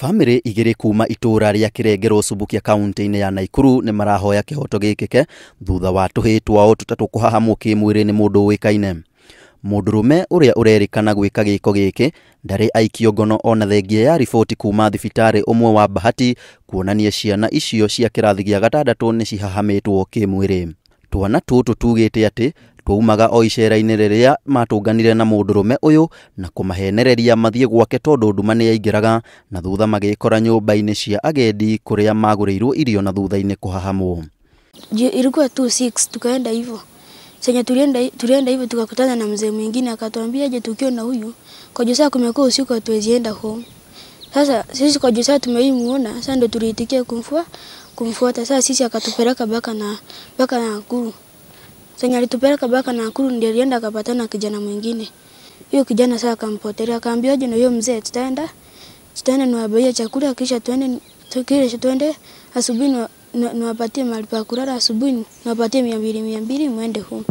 Family igiri kuma itura ria Kirengero Subukia kaunti-ini ya Naikuru ni marahoya kihoto gikike thutha wa tuhi twao tutatu kuhahamwo kimwiri ni mundu wikaine. Mundurume uria urerikana gwika giko giki ndari aikio ngono ona thengia ya riboti kuma thibitari umwe wa Bahati kuonania ciana icio cia kirathi gia gatandatu ni cihahamitwo kimwiri. Twana tutu tugite ati twaumaga o icera-ini riria matunganire na mundurume uyu na kumahenereria mathie gwake tondu nduma ni yaingiraga na thutha magikora nyumba-ini cia agendi kuria magurirwo irio na thutha-ini kuhahamwo. Ilikuwa 2:06 tukaenda hivyo. Senya tulienda hivyo tukakutana na mzee mwingine akatuambia je tukiona huyu kwa Josa kumekuwa usiku hatuwezienda home. Sasa sisi kwa Josa tumeimuona sasa ndio tuliitikia kumfuata. Sasa sisi akatupeleka baka na Nakuru. Senya alitupeleka baka na Nakuru ndio alienda akapatana kijana mwingine. Hiyo kijana sasa akampotelea akaambia je na hiyo mzee tutaenda niwabaie chakula kisha twende asubuhi niwapatie mahali pa kulala asubuhi niwapatie 200 muende home.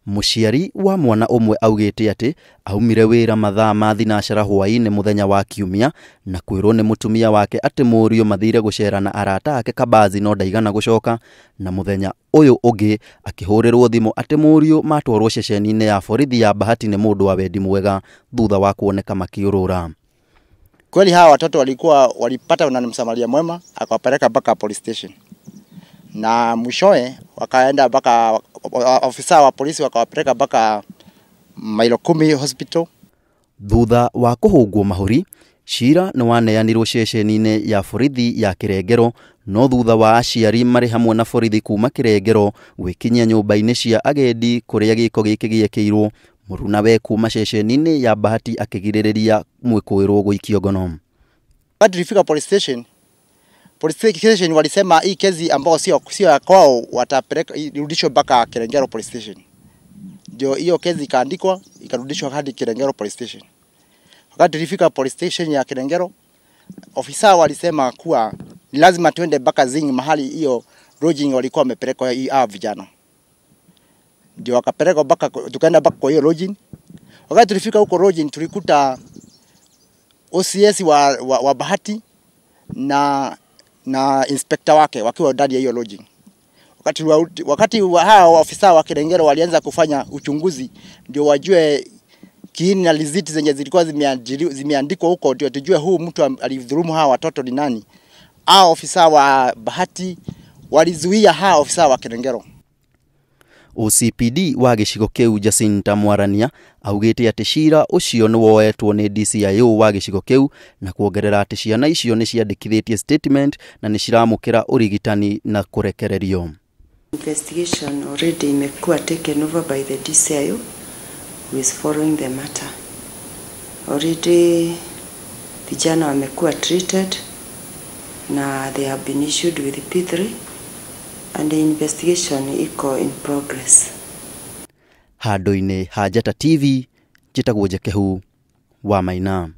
Muciari wa mwana umwe augite ati aumire wira mathaa ma thinacara hwaini muthenya wa Kiumia na kwirwo ni mutumia wake ati murio mathire gucera na arata ake Kabazi no ndaigana gucoka na muthenya uyu ungi akihurirwo thimu ati murio matwarwo ceceni-ini ya borithi ya Bahati ni mundu wa wendi mwega thutha wa kuoneka makiurura. Kweli hawa watoto walipata na msamaria mwema akawapeleka mpaka police station. Na mwishowe wakaenda mpaka ofisa wa polisi wakawapeleka mpaka Mailo 10 hospital. Thutha wa kuhungwo mahuri, cira ni waneanirwo ceceni-ini ya borithi ya Kirengero no thutha wa aciari mari hamwe na borithi kuma Kirengero gwikinyia nyumba-ini cia agendi kuria giko giki giekirwo. Muruna we kuma ceceni-ini ya Bahati akigiririria mwikuirwo guikio ngono. Wakati tulifika police station walisema hii kesi ambao sio kwao watapeleka irudishwe mpaka Kirengero police station. Ndio hiyo kesi ikaandikwa ikarudishwa hadi Kirengero police station. Wakati tulifika police station ya Kirengero, ofisa walisema kuwa ni lazima tuende mpaka Zing mahali hiyo lodging walikuwa wamepeleka hao vijana. Ndio wakapeleka mpaka tukaenda mpaka kwa hiyo lodging. Wakati tulifika huko lodging tulikuta OCS wa Bahati na inspector wake wakiwa ndani ya hiyo lodging. Wakati hao ofisa wa Kirengero walianza kufanya uchunguzi ndio wajue kiini na liziti zenye zilikuwa zimeandikwa huko ndio tujue huu mtu alidhulumu hawa watoto ni nani. Hao ofisa wa Bahati walizuia hao ofisa wa Kirengero. OCPD wa gicigo kiu Jacinta Mwarania augite ati cira ucio ni woetwo ni DCIO wa gicigo kiu na kuongerera ati ciana icio ni ciandikithitie statement na ni ciramukira urigitani na kurekererio. Investigation already imekuwa taken over by the DCIO who is following the matter. Already vijana wamekuwa treated na they have been issued with P3 and the investigation iko in progress. Handu-ini ha Njata TV, njitagwo Njekehu wa Maina.